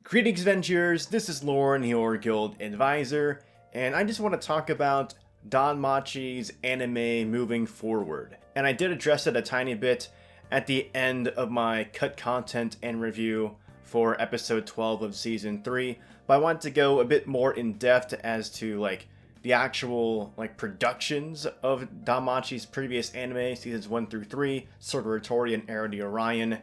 Greetings, adventurers. This is Lauren, your guild advisor, and I just want to talk about DanMachi's anime moving forward. And I did address it a tiny bit at the end of my cut content and review for episode 12 of season 3, but I want to go a bit more in depth as to the actual productions of DanMachi's previous anime, seasons 1 through 3, Sword of Retori and Arrow to Orion,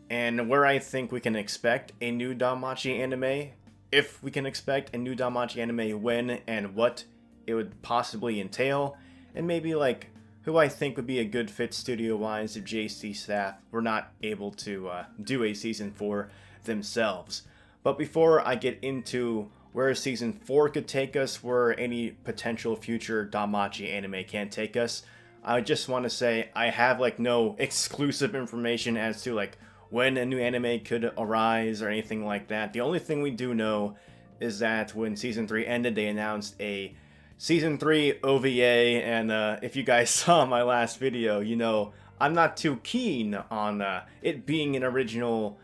and where I think we can expect a new DanMachi anime, if we can expect a new DanMachi anime, when and what it would possibly entail, and maybe who I think would be a good fit studio-wise if JC staff were not able to do a season 4 themselves. But before I get into where season 4 could take us, where any potential future DanMachi anime can take us, I just want to say I have no exclusive information as to when a new anime could arise or anything like that. The only thing we do know is that when season 3 ended, they announced a season 3 OVA, and if you guys saw my last video, you know I'm not too keen on it being an original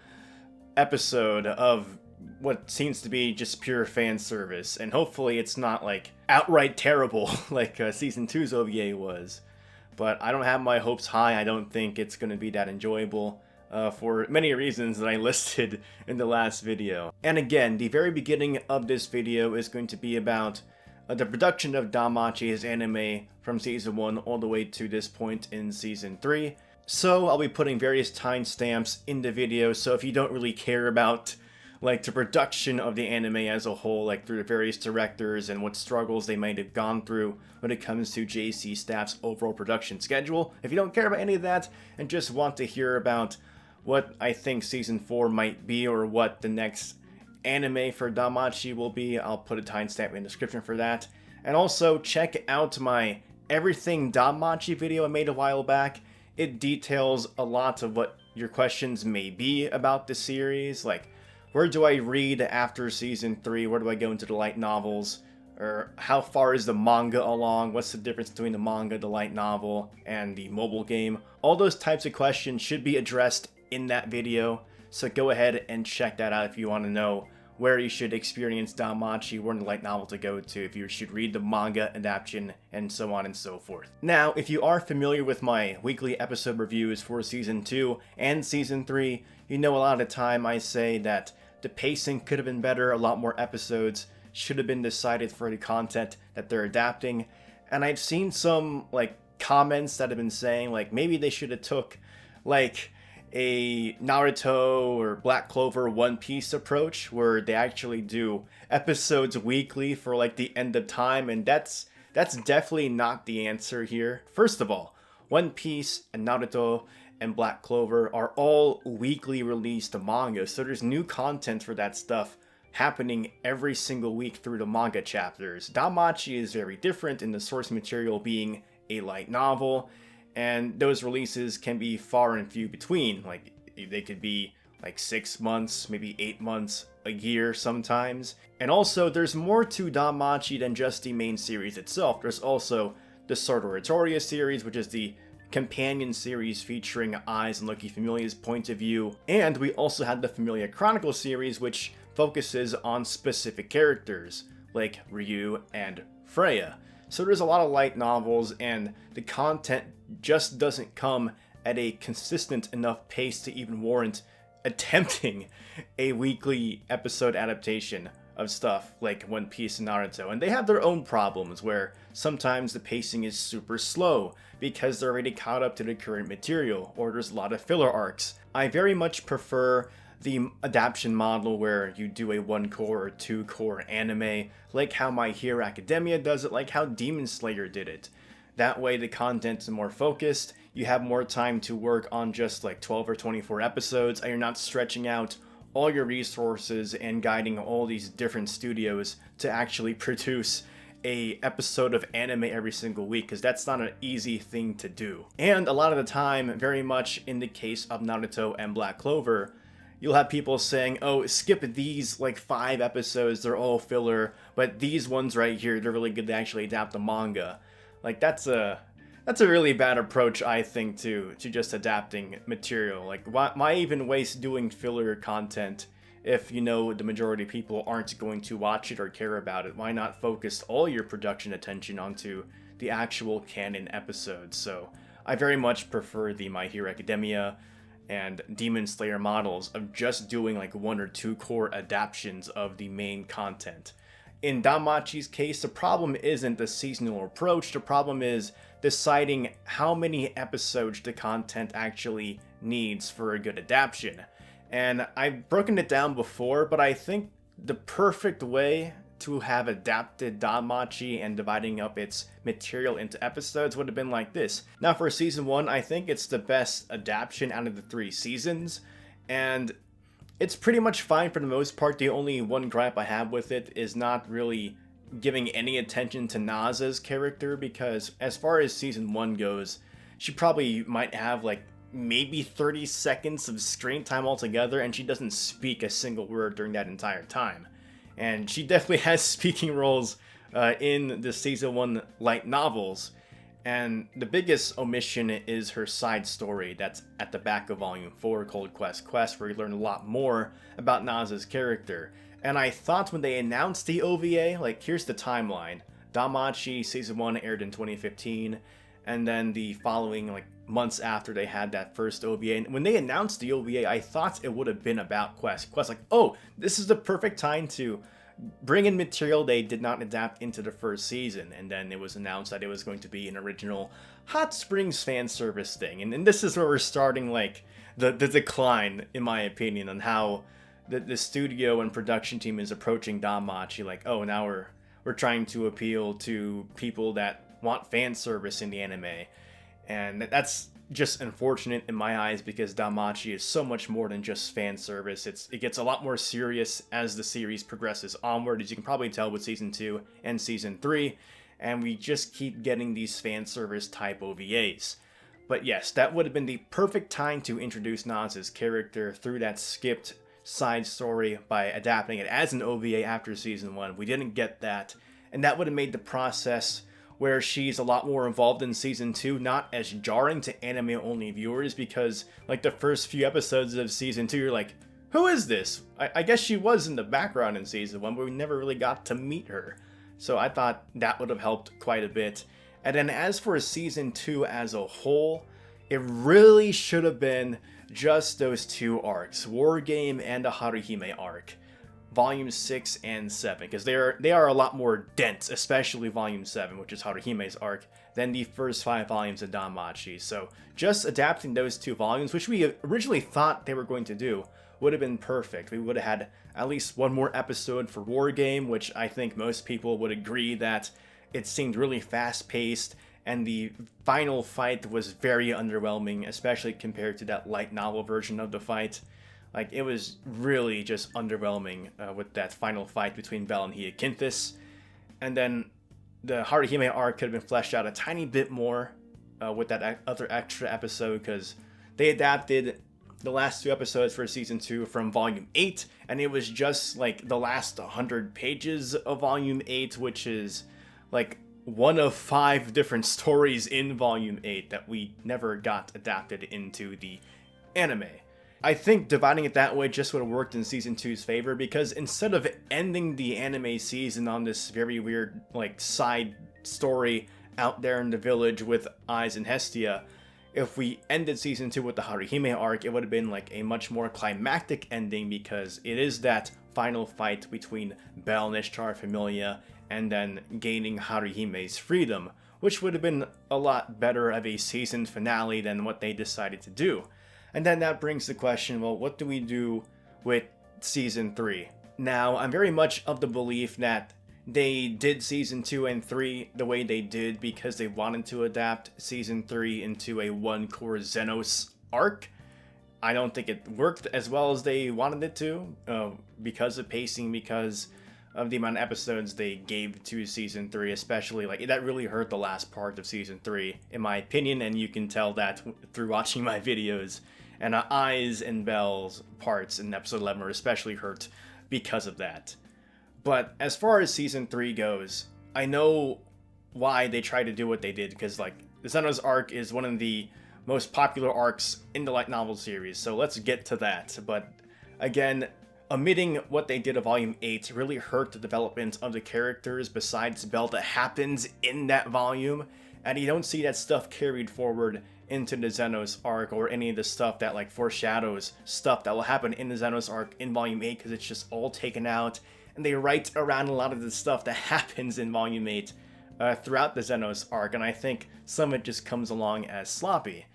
episode of what seems to be just pure fan service, and hopefully it's not outright terrible like season 2's OVA was. But I don't have my hopes high. I don't think it's going to be that enjoyable. For many reasons that I listed in the last video. And again, the very beginning of this video is going to be about the production of DanMachi's anime from season 1 all the way to this point in season 3. So I'll be putting various timestamps in the video, so if you don't really care about the production of the anime as a whole, through the various directors and what struggles they might have gone through when it comes to JC staff's overall production schedule, if you don't care about any of that and just want to hear about what I think season 4 might be, or what the next anime for DanMachi will be, I'll put a timestamp in the description for that. And also check out my Everything DanMachi video I made a while back. It details a lot of what your questions may be about the series, where do I read after season 3, where do I go into the light novels, or how far is the manga along, what's the difference between the manga, the light novel, and the mobile game. All those types of questions should be addressed in that video, so go ahead and check that out if you want to know where you should experience DanMachi, where in the light novel to go to, if you should read the manga adaptation, and so on and so forth. Now, if you are familiar with my weekly episode reviews for season 2 and season 3, you know a lot of the time I say that the pacing could have been better, a lot more episodes should have been decided for the content that they're adapting, and I've seen some comments that have been saying maybe they should have took a Naruto or Black Clover One Piece approach, where they actually do episodes weekly for the end of time, and that's definitely not the answer here. First of all, One Piece and Naruto and Black Clover are all weekly released manga, so there's new content for that stuff happening every single week through the manga chapters. DanMachi is very different, in the source material being a light novel, and those releases can be far and few between. They could be 6 months, maybe 8 months, a year sometimes. And also, there's more to DanMachi than just the main series itself. There's also the Sword of Retori series, which is the companion series featuring Ai's and Lucky Familia's point of view. And we also had the Familia Chronicle series, which focuses on specific characters, like Ryu and Freya. So there's a lot of light novels, and the content just doesn't come at a consistent enough pace to even warrant attempting a weekly episode adaptation of stuff like One Piece and Naruto. And they have their own problems, where sometimes the pacing is super slow because they're already caught up to the current material, or there's a lot of filler arcs. I very much prefer the adaptation model where you do a 1-core or 2-core anime, like how My Hero Academia does it, like how Demon Slayer did it. That way the content's more focused, you have more time to work on just 12 or 24 episodes, and you're not stretching out all your resources and guiding all these different studios to actually produce a episode of anime every single week, because that's not an easy thing to do. And a lot of the time, very much in the case of Naruto and Black Clover, you'll have people saying, oh, skip these 5 episodes, they're all filler, but these ones right here, they're really good to actually adapt the manga. That's a really bad approach, I think, to just adapting material. Why even waste doing filler content if you know the majority of people aren't going to watch it or care about it, why not focus all your production attention onto the actual canon episodes? So I very much prefer the My Hero Academia and Demon Slayer models of just doing like 1 or 2 core adaptations of the main content. In DanMachi's case, the problem isn't the seasonal approach, the problem is deciding how many episodes the content actually needs for a good adaptation. And I've broken it down before, but I think the perfect way to have adapted DanMachi and dividing up its material into episodes would have been like this. Now for season 1, I think it's the best adaptation out of the 3 seasons, and it's pretty much fine for the most part. The only one gripe I have with it is not really giving any attention to Naza's character, because as far as season 1 goes, she probably might have like maybe 30 seconds of screen time altogether, and she doesn't speak a single word during that entire time. And she definitely has speaking roles in the season 1 light novels. And the biggest omission is her side story that's at the back of Volume 4 called Quest, where you learn a lot more about Naza's character. And I thought when they announced the OVA, like, here's the timeline. DanMachi Season 1 aired in 2015, and then the following, like, months after they had that first OVA. And when they announced the OVA, I thought it would have been about Quest, like, oh, this is the perfect time to bring in material they did not adapt into the first season. And then it was announced that it was going to be an original Hot Springs fan service thing. And this is where we're starting, like, the decline, in my opinion, on how the studio and production team is approaching DanMachi. Like, oh, now we're trying to appeal to people that want fan service in the anime. And that's just unfortunate in my eyes, because DanMachi is so much more than just fan service. It gets a lot more serious as the series progresses onward, as you can probably tell with Season 2 and Season 3, and we just keep getting these fan service type OVAs. But yes, that would have been the perfect time to introduce Naz's character through that skipped side story by adapting it as an OVA after Season 1. We didn't get that, and that would have made the process where she's a lot more involved in Season 2 not as jarring to anime-only viewers, because, like, the first few episodes of Season 2, you're like, who is this? I guess she was in the background in Season 1, but we never really got to meet her. So I thought that would have helped quite a bit. And then as for Season 2 as a whole, it really should have been just those 2 arcs, War Game and the Haruhime arc. Volume 6 and 7, because they are a lot more dense, especially Volume 7, which is Haruhime's arc, than the first 5 volumes of DanMachi. So just adapting those 2 volumes, which we originally thought they were going to do, would have been perfect. We would have had at least 1 more episode for War Game, which I think most people would agree that it seemed really fast-paced, and the final fight was very underwhelming, especially compared to that light novel version of the fight. Like, it was really just underwhelming with that final fight between Bell and Hyacinthus. And then the Haruhime arc could have been fleshed out a tiny bit more with that other extra episode, because they adapted the last 2 episodes for Season 2 from Volume 8, and it was just, like, the last 100 pages of Volume 8, which is, like, one of 5 different stories in Volume 8 that we never got adapted into the anime. I think dividing it that way just would have worked in Season 2's favor, because instead of ending the anime season on this very weird, like, side story out there in the village with Aiz and Hestia, if we ended Season 2 with the Haruhime arc, it would have been, like, a much more climactic ending, because it is that final fight between Bell and Ishtar Familia, and then gaining Haruhime's freedom, which would have been a lot better of a season finale than what they decided to do. And then that brings the question, well, what do we do with Season 3? Now, I'm very much of the belief that they did Season 2 and 3 the way they did because they wanted to adapt Season 3 into a one-core Xenos arc. I don't think it worked as well as they wanted it to, because of pacing, because of the amount of episodes they gave to Season 3, especially. Like, that really hurt the last part of Season 3, in my opinion, and you can tell that through watching my videos. And Aiz and Bell's parts in Episode 11 are especially hurt because of that. But as far as Season 3 goes, I know why they tried to do what they did, because, like, the Xenos arc is one of the most popular arcs in the light novel series, so let's get to that. But again, omitting what they did of Volume 8 really hurt the development of the characters besides Bell that happens in that volume, and you don't see that stuff carried forward into the Xenos arc or any of the stuff that like foreshadows stuff that will happen in the Xenos arc in Volume 8 because it's just all taken out, and they write around a lot of the stuff that happens in Volume 8 throughout the Xenos arc, and I think some of it just comes along as sloppy.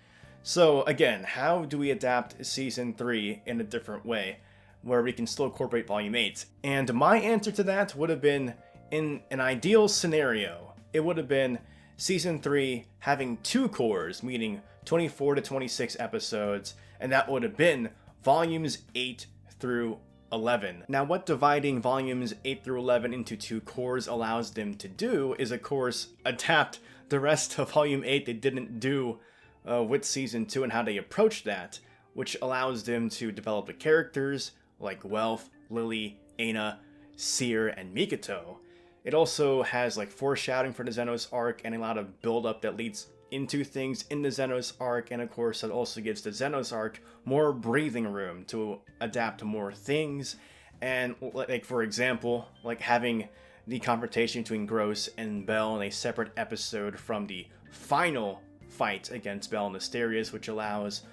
So again, how do we adapt Season 3 in a different way where we can still incorporate Volume 8? And my answer to that would have been, in an ideal scenario, it would have been Season 3 having 2 cores, meaning 24 to 26 episodes, and that would have been Volumes 8 through 11. Now, what dividing Volumes 8 through 11 into 2 cores allows them to do is, of course, adapt the rest of Volume 8 they didn't do with Season 2 and how they approach that, which allows them to develop the characters like Welf, Lily, Aina, Seer, and Mikoto. It also has like foreshadowing for the Xenos arc and a lot of build-up that leads into things in the Xenos arc, and of course that also gives the Xenos arc more breathing room to adapt to more things. And like, for example, like having the confrontation between Gross and Bell in a separate episode from the final fight against Bell and Asterius, which allows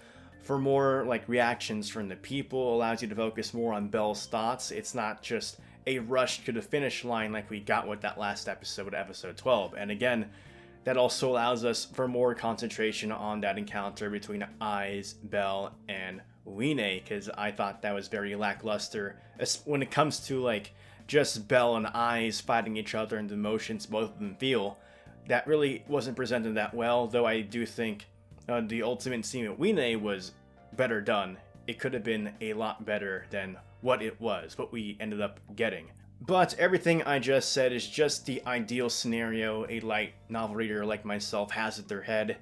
for more like reactions from the people, allows you to focus more on Bell's thoughts. It's not just a rush to the finish line like we got with that last episode, episode 12. And again, that also allows us for more concentration on that encounter between Eyes, Bell, and Wine, because I thought that was very lackluster when it comes to like just Bell and Eyes fighting each other and the emotions both of them feel. That really wasn't presented that well, though I do think the ultimate scene with Wine was better done. It could have been a lot better than what it was, what we ended up getting. But everything I just said is just the ideal scenario a light novel reader like myself has at their head,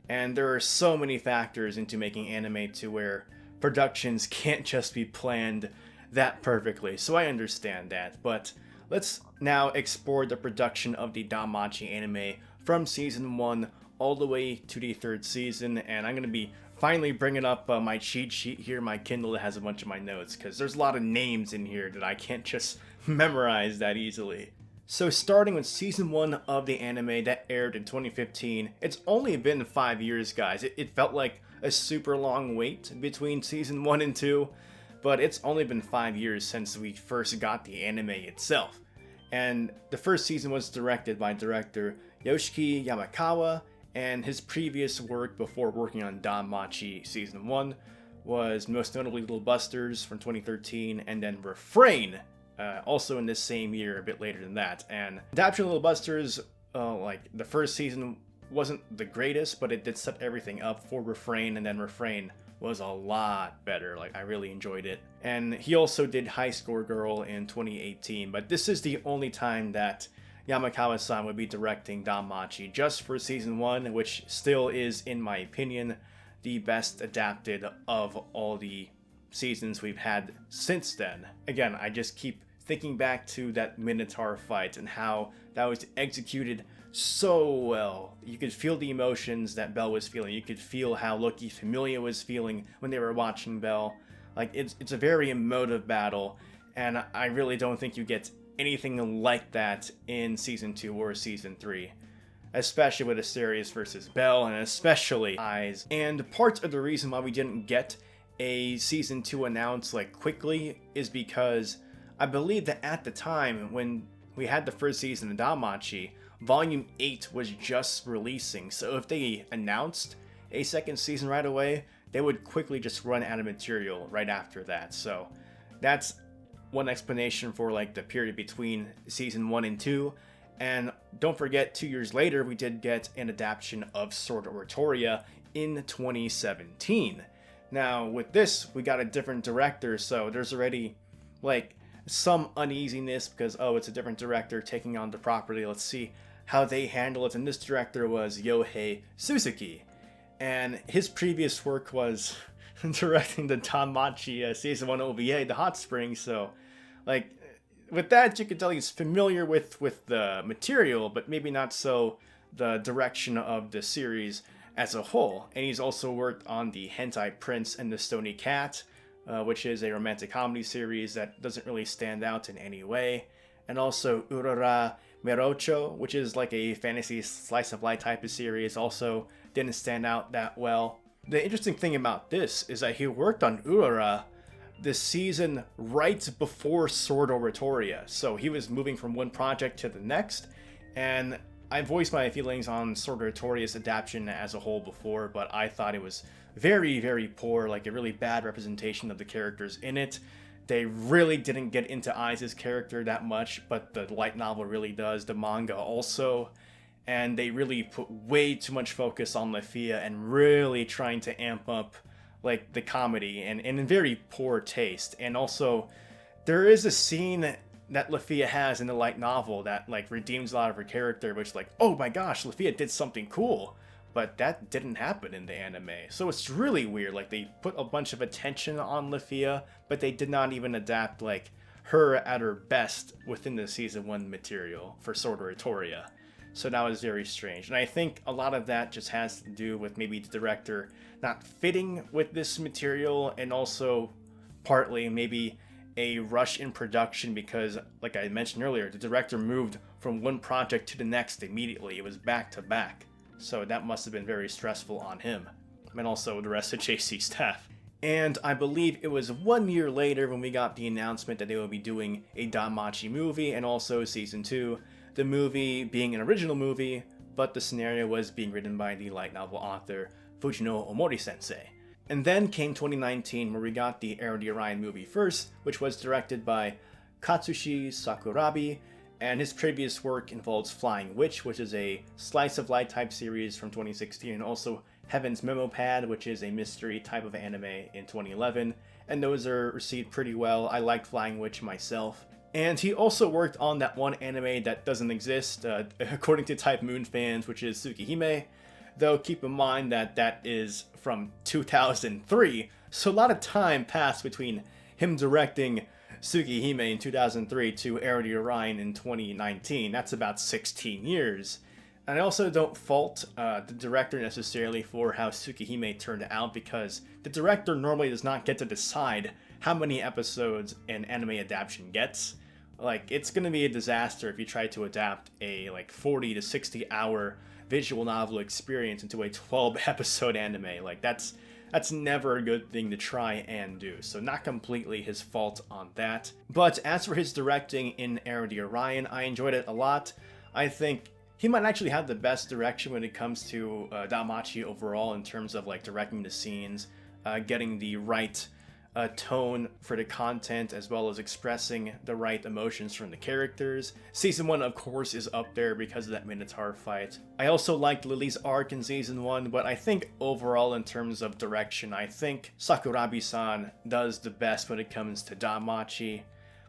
and there are so many factors into making anime to where productions can't just be planned that perfectly, so I understand that. But let's now explore the production of the DanMachi anime from Season 1 all the way to the 3rd season, and I'm going to be finally bringing up my cheat sheet here, my Kindle that has a bunch of my notes, because there's a lot of names in here that I can't just memorize that easily. So starting with Season 1 of the anime that aired in 2015, it's only been 5 years, guys. It felt like a super long wait between Season 1 and 2, but it's only been 5 years since we first got the anime itself. And the first season was directed by director Yoshiki Yamakawa, and his previous work before working on DanMachi Season 1 was most notably Little Busters from 2013, and then Refrain, also in this same year, a bit later than that. And adaptation of Little Busters, like the first season wasn't the greatest, but it did set everything up for Refrain, and then Refrain was a lot better. Like, I really enjoyed it. And he also did High Score Girl in 2018, but this is the only time that Yamakawa-san would be directing DanMachi just for Season 1, which still is, in my opinion, the best adapted of all the seasons we've had since then. Again, I just keep thinking back to that Minotaur fight and how that was executed so well. You could feel the emotions that Bell was feeling. You could feel how Loki Familia was feeling when they were watching Bell. Like, it's a very emotive battle, and I really don't think you get anything like that in Season 2 or Season 3, especially with Asterius versus Bell, and especially Eyes. And part of the reason why we didn't get a Season 2 announced like quickly is because I believe that at the time when we had the first season of DanMachi, Volume 8 was just releasing, so if they announced a second season right away, they would quickly just run out of material right after that. So that's one explanation for like the period between Season 1 and 2. And don't forget, 2 years later, we did get an adaptation of Sword Art Oratoria in 2017. Now, with this, we got a different director, so there's already like some uneasiness because, oh, it's a different director taking on the property. Let's see how they handle it. And this director was Yohei Suzuki, and his previous work was directing the DanMachi Season 1 OVA, The Hot Springs. So, like, with that, you can tell he's familiar with the material, but maybe not so the direction of the series as a whole. And he's also worked on the Hentai Prince and the Stony Cat, which is a romantic comedy series that doesn't really stand out in any way. And also Urara Merocho, which is like a fantasy slice of life type of series, also didn't stand out that well. The interesting thing about this is that he worked on Urara this season right before Sword Oratoria, so he was moving from one project to the next, and I voiced my feelings on Sword Oratoria's adaptation as a whole before, but I thought it was very, very poor, like a really bad representation of the characters in it. They really didn't get into Ai's character that much, but the light novel really does, the manga also. And they really put way too much focus on Lafia and really trying to amp up like the comedy and in very poor taste. And also, there is a scene that Lafia has in the light novel that like redeems a lot of her character, which like, oh my gosh, Lafia did something cool. But that didn't happen in the anime. So it's really weird. Like, they put a bunch of attention on Lafia, but they did not even adapt, like, her at her best within the Season 1 material for Sword Oratoria. So that was very strange. And I think a lot of that just has to do with maybe the director not fitting with this material, and also partly maybe a rush in production because, like I mentioned earlier, the director moved from one project to the next immediately. It was back to back. So that must have been very stressful on him, and also the rest of JC's staff. And I believe it was 1 year later when we got the announcement that they would be doing a DanMachi movie and also Season 2, the movie being an original movie, but the scenario was being written by the light novel author Fujino Omori-sensei. And then came 2019 where we got the Era the Orion movie first, which was directed by Katsushi Sakurabi, and his previous work involves Flying Witch, which is a slice of life type series from 2016, and also Heaven's Memo Pad, which is a mystery type of anime in 2011, and those are received pretty well. I liked Flying Witch myself. And he also worked on that one anime that doesn't exist, according to Type Moon fans, which is Tsukihime, though keep in mind that that is from 2003, so a lot of time passed between him directing Tsukihime in 2003 to Era the Orion in 2019. That's about 16 years. And I also don't fault the director necessarily for how Tsukihime turned out, because the director normally does not get to decide how many episodes an anime adaptation gets. Like, it's gonna be a disaster if you try to adapt a like 40 to 60 hour visual novel experience into a 12 episode anime. Like, that's never a good thing to try and do, so not completely his fault on that. But as for his directing in Era the Orion, I enjoyed it a lot. I think he might actually have the best direction when it comes to DanMachi overall in terms of like directing the scenes, getting the right tone for the content, as well as expressing the right emotions from the characters. Season 1, of course, is up there because of that Minotaur fight. I also liked Lily's arc in Season 1, but I think overall in terms of direction, I think Sakurabi-san does the best when it comes to DanMachi.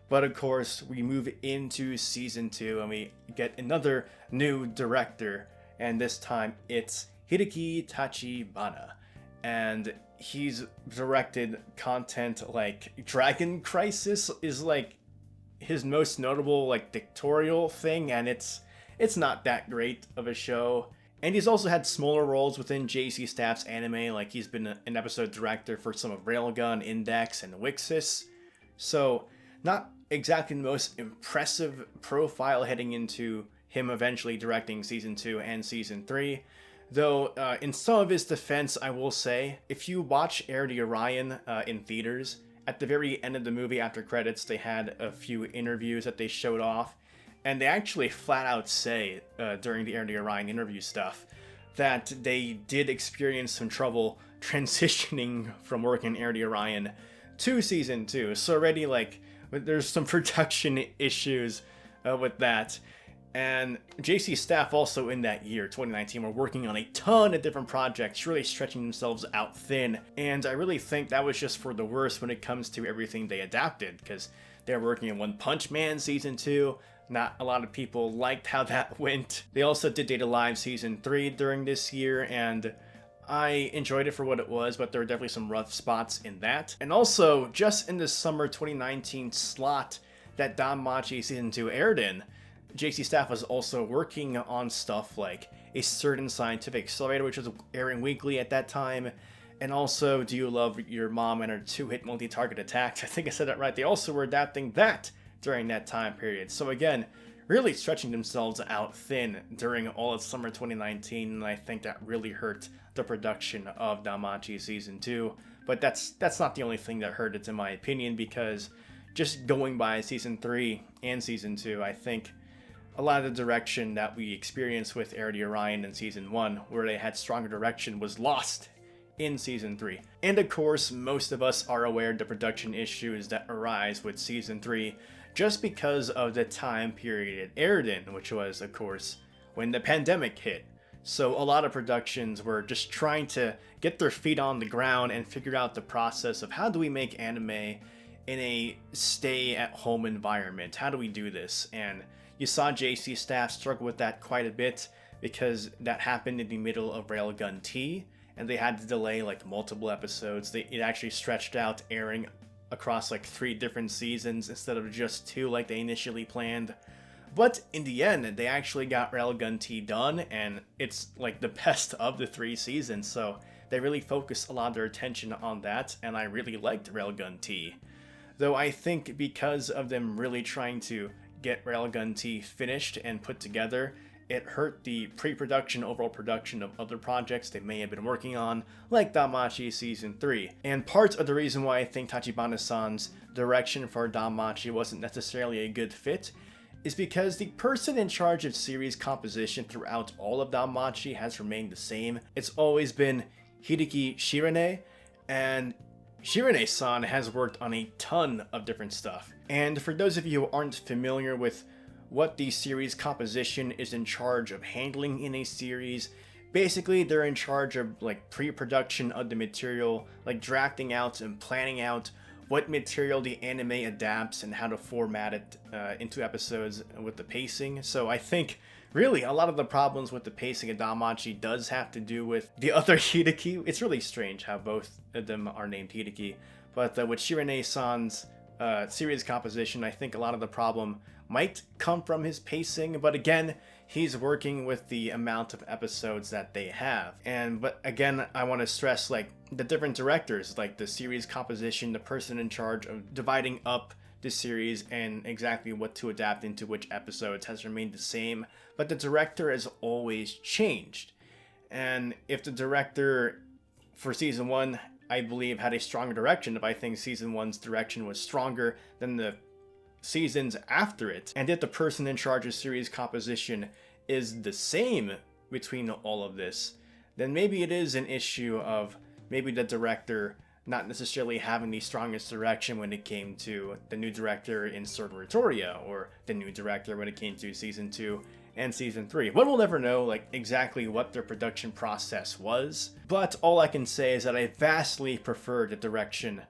But of course, we move into Season 2 and we get another new director, and this time it's Hideki Tachibana. And he's directed content like Dragon Crisis is like his most notable like dictatorial thing, and it's not that great of a show. And he's also had smaller roles within JC Staff's anime, like he's been an episode director for some of Railgun, Index, and Wixis. So not exactly the most impressive profile heading into him eventually directing Season 2 and Season 3. Though, in some of his defense, I will say, if you watch Era the Orion in theaters, at the very end of the movie after credits, they had a few interviews that they showed off, and they actually flat out say, during the Era the Orion interview stuff, that they did experience some trouble transitioning from working in Era the Orion to Season 2. So already, like, there's some production issues with that. And JC Staff also in that year, 2019, were working on a ton of different projects, really stretching themselves out thin. And I really think that was just for the worse when it comes to everything they adapted, because they were working on One Punch Man Season 2. Not a lot of people liked how that went. They also did Date A Live Season 3 during this year, and I enjoyed it for what it was, but there were definitely some rough spots in that. And also, just in the summer 2019 slot that DanMachi Season 2 aired in, JC Staff was also working on stuff like A Certain Scientific Accelerator, which was airing weekly at that time, And also, Do You Love Your Mom and Her Two-Hit Multi-Target Attacks? I think I said that right. They also were adapting that during that time period. So again, really stretching themselves out thin during all of summer 2019, and I think that really hurt the production of DanMachi Season 2. But that's not the only thing that hurt it, in my opinion, because just going by Season 3 and Season 2, I think a lot of the direction that we experienced with Air the Orion in Season 1, where they had stronger direction, was lost in Season 3. And of course, most of us are aware of the production issues that arise with Season 3 just because of the time period it aired in, which was, of course, when the pandemic hit. So a lot of productions were just trying to get their feet on the ground and figure out the process of how do we make anime in a stay-at-home environment? How do we do this? And you saw JC staff struggle with that quite a bit because that happened in the middle of Railgun T, and they had to delay like multiple episodes. It actually stretched out airing across like 3 different seasons instead of just 2 like they initially planned. But in the end, they actually got Railgun T done, and it's like the best of the 3 seasons, so they really focused a lot of their attention on that, and I really liked Railgun T. Though I think because of them really trying to get Railgun T finished and put together, it hurt the pre-production overall production of other projects they may have been working on, like DanMachi Season 3. And part of the reason why I think Tachibana-san's direction for DanMachi wasn't necessarily a good fit is because the person in charge of series composition throughout all of DanMachi has remained the same. It's always been Hideki Shirane, and Shirane-san has worked on a ton of different stuff. And for those of you who aren't familiar with what the series composition is in charge of handling in a series, basically they're in charge of like pre-production of the material, like drafting out and planning out what material the anime adapts and how to format it into episodes with the pacing. So I think really a lot of the problems with the pacing of DanMachi does have to do with the other Hideki. It's really strange how both of them are named Hideki, but with Shirane-san's series composition, I think a lot of the problem might come from his pacing, but again, he's working with the amount of episodes that they have. But again, I want to stress like the different directors, like the series composition, the person in charge of dividing up the series and exactly what to adapt into which episodes has remained the same, but the director has always changed. And if the director for Season 1, I believe, had a stronger direction, if I think Season 1's direction was stronger than the seasons after it, and if the person in charge of series composition is the same between all of this, then maybe it is an issue of maybe the director not necessarily having the strongest direction when it came to the new director in Sword of Retoria, or the new director when it came to Season 2 and Season 3. One will never know like exactly what their production process was, but all I can say is that I vastly preferred the direction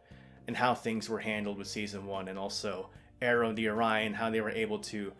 and how things were handled with Season 1, and also Arrow the Orion, how they were able to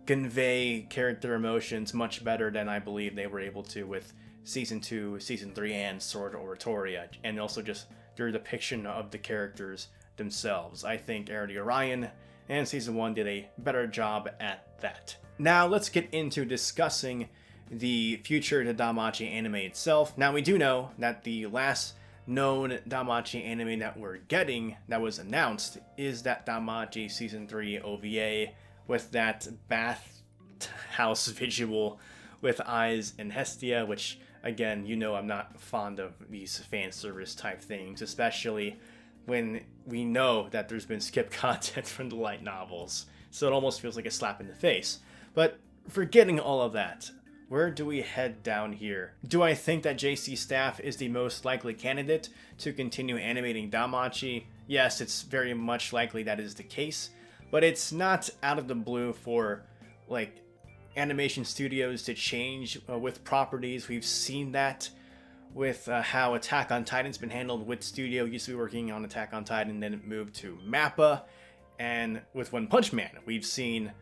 convey character emotions much better than I believe they were able to with Season 2, Season 3, and Sword of Retoria, and also just their depiction of the characters themselves. I think Arrow the Orion and Season 1 did a better job at that. Now let's get into discussing the future of the DanMachi anime itself. Now we do know that the last known DanMachi anime that we're getting that was announced is that DanMachi Season 3 OVA with that bathhouse visual with Eyes and Hestia, which again, you know I'm not fond of these fan service type things, especially when we know that there's been skip content from the light novels, so it almost feels like a slap in the face. But forgetting all of that, where do we head down here? Do I think that JC staff is the most likely candidate to continue animating DanMachi? Yes, it's very much likely that is the case, but it's not out of the blue for like animation studios to change with properties. We've seen that with how Attack on Titan's been handled with studio. Used to be working on Attack on Titan, then it moved to MAPPA, and with One Punch Man, we've seen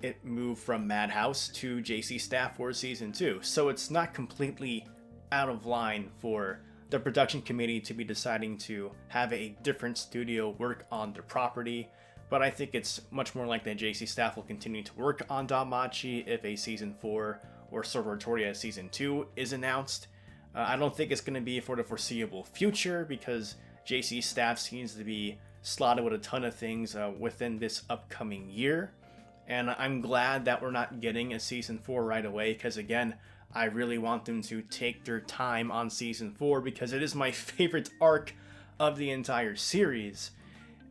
it moved from Madhouse to JC staff for Season 2. So it's not completely out of line for the production committee to be deciding to have a different studio work on the property. But I think it's much more likely that JC staff will continue to work on DanMachi if a Season 4 or Sword of Retoria Season 2 is announced. I don't think it's going to be for the foreseeable future because JC Staff seems to be slotted with a ton of things within this upcoming year. And I'm glad that we're not getting a season 4 right away because, again, I really want them to take their time on season 4 because it is my favorite arc of the entire series.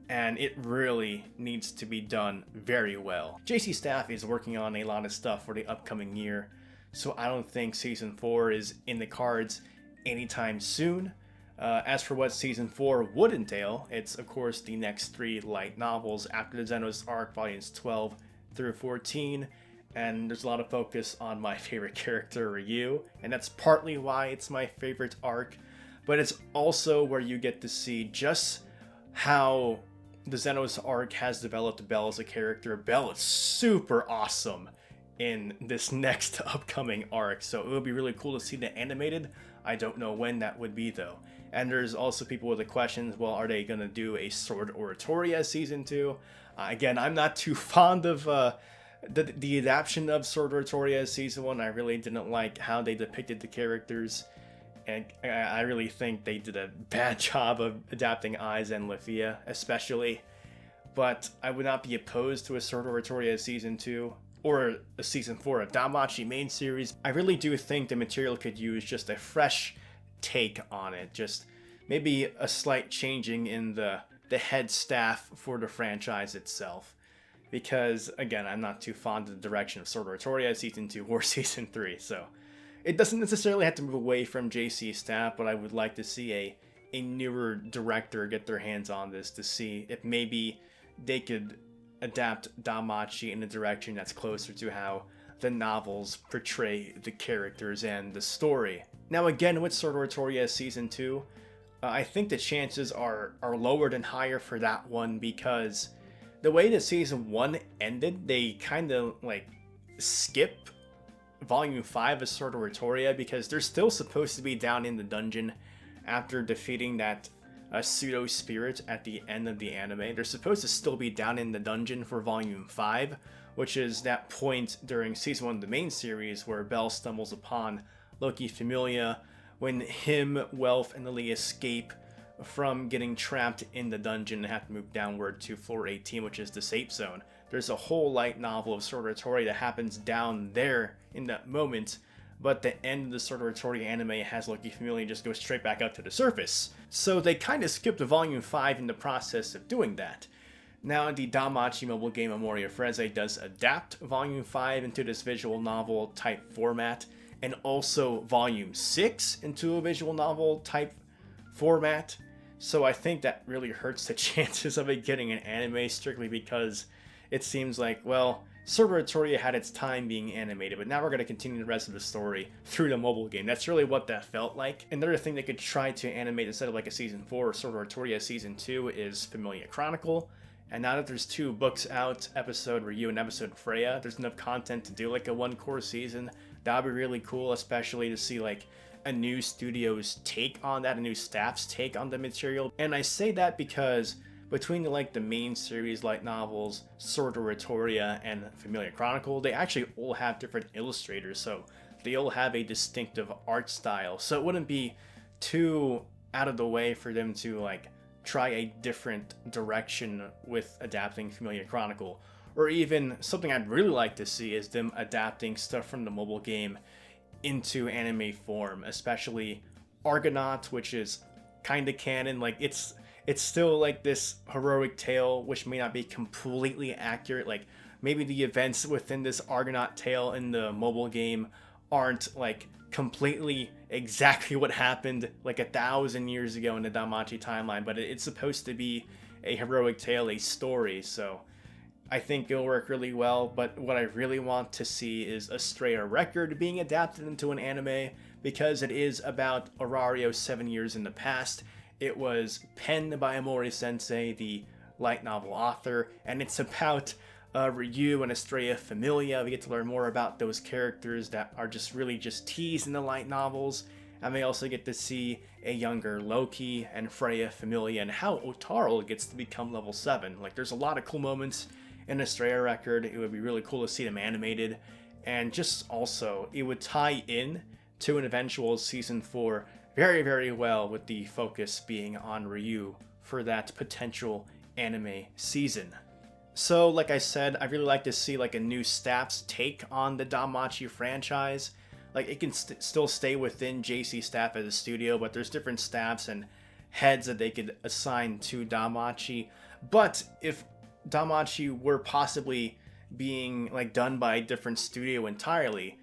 And it really needs to be done very well. JC Staff is working on a lot of stuff for the upcoming year, so I don't think season 4 is in the cards anytime soon. As for what season 4 would entail, it's of course the next 3 light novels after the Xenos arc, volumes 12 through 14, and there's a lot of focus on my favorite character, Ryu, and that's partly why it's my favorite arc, but it's also where you get to see just how the Xenos arc has developed Bell as a character. Bell is super awesome in this next upcoming arc, so it would be really cool to see that animated. I don't know when that would be though. And there's also people with the questions, well, are they going to do a Sword Oratoria season 2? Again, I'm not too fond of the adaptation of Sword Oratoria season 1. I really didn't like how they depicted the characters. And I really think they did a bad job of adapting Aiz and Lafia, especially. But I would not be opposed to a Sword Oratoria Season 2, or a Season 4 of DanMachi main series. I really do think the material could use just a fresh take on it. Just maybe a slight changing in the head staff for the franchise itself. Because, again, I'm not too fond of the direction of Sword Oratoria Season 2 or Season 3, so it doesn't necessarily have to move away from JC Staff, but I would like to see a newer director get their hands on this to see if maybe they could adapt DanMachi in a direction that's closer to how the novels portray the characters and the story. Now again, with Sword Oratoria Season 2, I think the chances are lower than higher for that one because the way that Season 1 ended, they kind of like skip Volume 5 of Sword Oratoria because they're still supposed to be down in the dungeon after defeating that pseudo spirit at the end of the anime. They're supposed to still be down in the dungeon for Volume 5, which is that point during Season 1 of the main series where Bell stumbles upon Loki Familia when him, Welf, and Lily escape from getting trapped in the dungeon and have to move downward to floor 18, which is the safe zone. There's a whole light novel of Sword Oratoria that happens down there in that moment, but the end of the Sword Oratoria anime has Loki Familia just go straight back up to the surface. So they kind of skipped Volume 5 in the process of doing that. Now the DanMachi mobile game Amoria Freze does adapt Volume 5 into this visual novel type format, and also Volume 6 into a visual novel type format. So I think that really hurts the chances of it getting an anime strictly because it seems like, well, Sword Oratoria had its time being animated, but now we're going to continue the rest of the story through the mobile game. That's really what that felt like. Another thing they could try to animate instead of like a Season 4 or Sword Oratoria Season 2 is Familia Chronicle. And now that there's 2 books out, episode Ryu and episode Freya, there's enough content to do like a 1-core season. That would be really cool, especially to see like a new studio's take on that, a new staff's take on the material. And I say that because between the main series light novels, Sword Oratoria, and Familia Chronicle, they actually all have different illustrators, so they all have a distinctive art style. So it wouldn't be too out of the way for them to try a different direction with adapting Familia Chronicle. Or even something I'd really like to see is them adapting stuff from the mobile game into anime form, especially Argonaut, which is kind of canon. It's still this heroic tale, which may not be completely accurate. Maybe the events within this Argonaut tale in the mobile game aren't completely exactly what happened 1,000 years ago in the DanMachi timeline, but it's supposed to be a heroic tale, a story, so I think it'll work really well. But what I really want to see is Estrella Record being adapted into an anime, because it is about Aurario 7 years in the past. It was penned by Amori Sensei, the light novel author, and it's about Ryu and Estrella Familia. We get to learn more about those characters that are really just teased in the light novels, and we also get to see a younger Loki and Freya Familia and how Otaro gets to become level 7. There's a lot of cool moments in Estrella Record. It would be really cool to see them animated, and just also it would tie in to an eventual season 4 very, very well, with the focus being on Ryu for that potential anime season. So, like I said, I really like to see like a new staff's take on the DanMachi franchise. Like, it can still stay within JC staff as a studio, but there's different staffs and heads that they could assign to DanMachi. But if DanMachi were possibly being like done by a different studio entirely,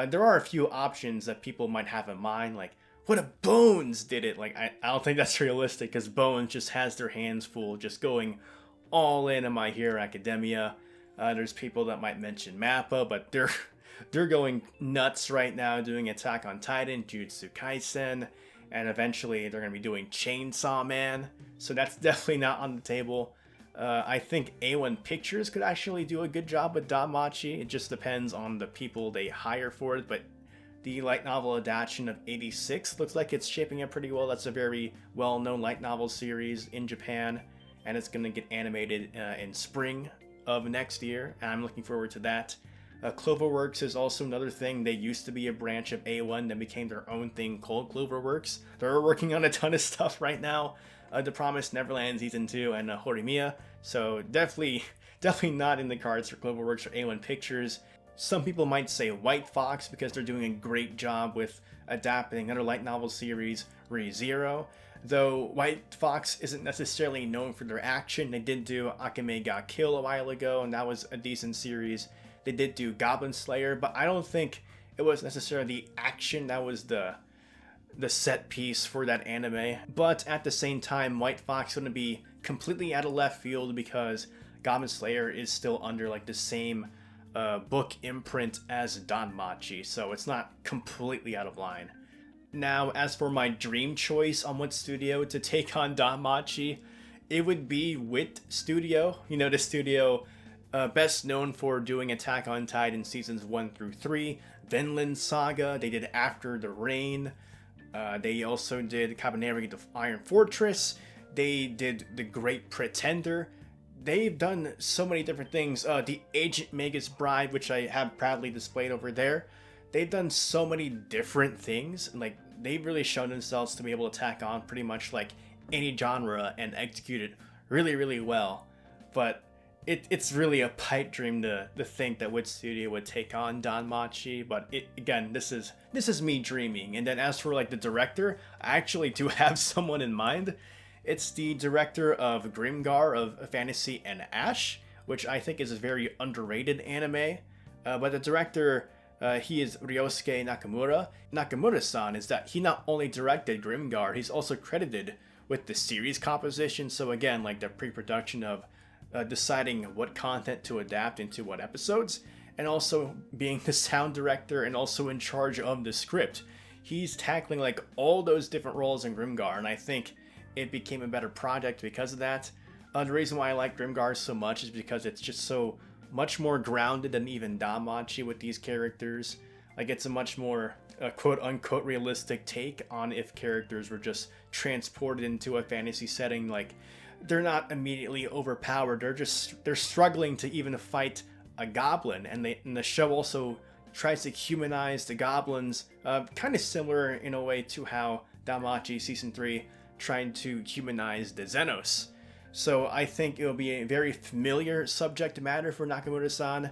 there are a few options that people might have in mind. Like, what if Bones did it? Like, I don't think that's realistic, because Bones just has their hands full just going all in on My Hero Academia. There's people that might mention Mappa, but they're going nuts right now doing Attack on Titan, Jujutsu Kaisen, and eventually they're going to be doing Chainsaw Man. So that's definitely not on the table. I think A1 Pictures could actually do a good job with DanMachi. It just depends on the people they hire for it, but the light novel adaptation of 86 looks like it's shaping up pretty well. That's a very well-known light novel series in Japan, and it's going to get animated in spring of next year, and I'm looking forward to that. Cloverworks is also another thing. They used to be a branch of A1, then became their own thing called Cloverworks. They're working on a ton of stuff right now. The Promised Neverland Season 2 and Horimiya, so definitely not in the cards for Cloverworks or A1 Pictures. Some people might say White Fox, because they're doing a great job with adapting another light novel series, ReZero. Though White Fox isn't necessarily known for their action. They did do Akame ga Kill a while ago, and that was a decent series. They did do Goblin Slayer, but I don't think it was necessarily the action that was the set piece for that anime. But at the same time, White Fox wouldn't be completely out of left field, because Goblin Slayer is still under like the same book imprint as DanMachi, so it's not completely out of line. Now, as for my dream choice on what studio to take on DanMachi, it would be Wit Studio. You know, the studio best known for doing Attack on Titan seasons 1 through 3, Vinland Saga, they did After the Rain, they also did Cabaneri the Iron Fortress, they did The Great Pretender. They've done so many different things. The Agent Mega's Bride, which I have proudly displayed over there. They've done so many different things. Like, they've really shown themselves to be able to tack on pretty much like any genre and execute it really, really well. But it's really a pipe dream to think that Wit Studio would take on DanMachi. But again, this is me dreaming. And then as for like the director, I actually do have someone in mind. It's the director of Grimgar of Fantasy and Ash, which I think is a very underrated anime. But the director, he is Ryosuke Nakamura. Nakamura-san is that he not only directed Grimgar, he's also credited with the series composition. So again, like the pre-production of deciding what content to adapt into what episodes, and also being the sound director and also in charge of the script. He's tackling like all those different roles in Grimgar, and I think it became a better project because of that. The reason why I like Grimgar so much is because it's just so much more grounded than even DanMachi with these characters. Like, it's a much more quote-unquote realistic take on if characters were just transported into a fantasy setting. Like, they're not immediately overpowered, they're struggling to even fight a goblin, and the show also tries to humanize the goblins, kind of similar in a way to how DanMachi Season 3 trying to humanize the Xenos. So I think it will be a very familiar subject matter for Nakamura-san,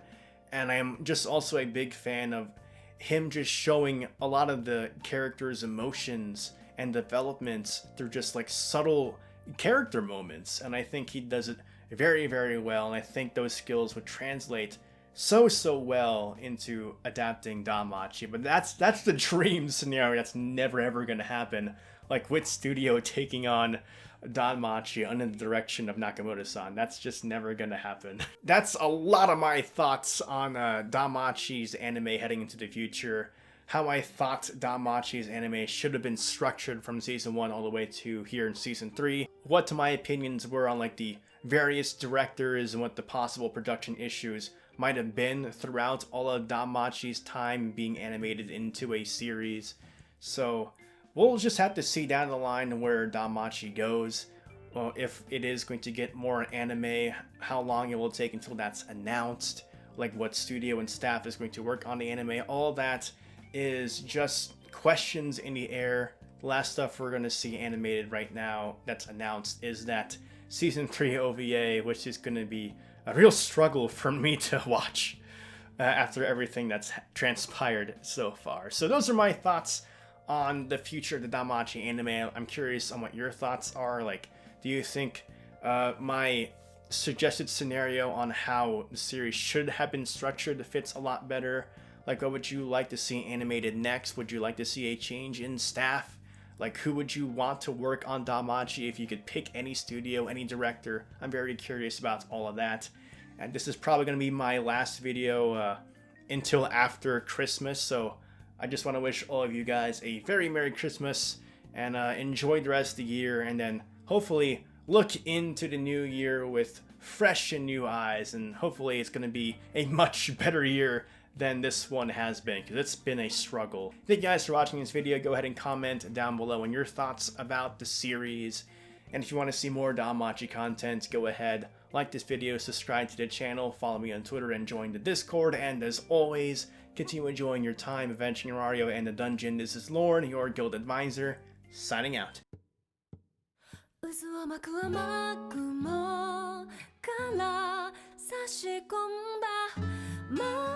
and I am just also a big fan of him just showing a lot of the characters' emotions and developments through just like subtle character moments, and I think he does it very, very well, and I think those skills would translate so well into adapting DanMachi. But that's the dream scenario. That's never ever gonna happen. Like Wit Studio taking on DanMachi under the direction of Nakamura-san. That's just never gonna happen. That's a lot of my thoughts on DanMachi's anime heading into the future. How I thought DanMachi's anime should have been structured from season 1 all the way to here in season 3. What my opinions were on like the various directors and what the possible production issues might have been throughout all of DanMachi's time being animated into a series. So we'll just have to see down the line where DanMachi goes. Well, if it is going to get more anime, how long it will take until that's announced, like what studio and staff is going to work on the anime, all that is just questions in the air. The last stuff we're going to see animated right now that's announced is that Season 3 OVA, which is going to be a real struggle for me to watch after everything that's transpired so far. So those are my thoughts on the future of the DanMachi anime. I'm curious on what your thoughts are. Like, do you think my suggested scenario on how the series should have been structured fits a lot better? Like, what would you like to see animated next? Would you like to see a change in staff? Like, who would you want to work on DanMachi if you could pick any studio, any director? I'm very curious about all of that. And this is probably going to be my last video until after Christmas. So I just want to wish all of you guys a very Merry Christmas and enjoy the rest of the year. And then hopefully look into the new year with fresh and new eyes. And hopefully it's going to be a much better year than this one has been, because it's been a struggle. Thank you guys for watching this video. Go ahead and comment down below on your thoughts about the series. And if you want to see more DanMachi content, go ahead, like this video, subscribe to the channel, follow me on Twitter, and join the Discord. And as always, continue enjoying your time adventuring Mario and the dungeon. This is Lauren, your guild advisor, signing out. 渦を巻く雨雲から差し込んだ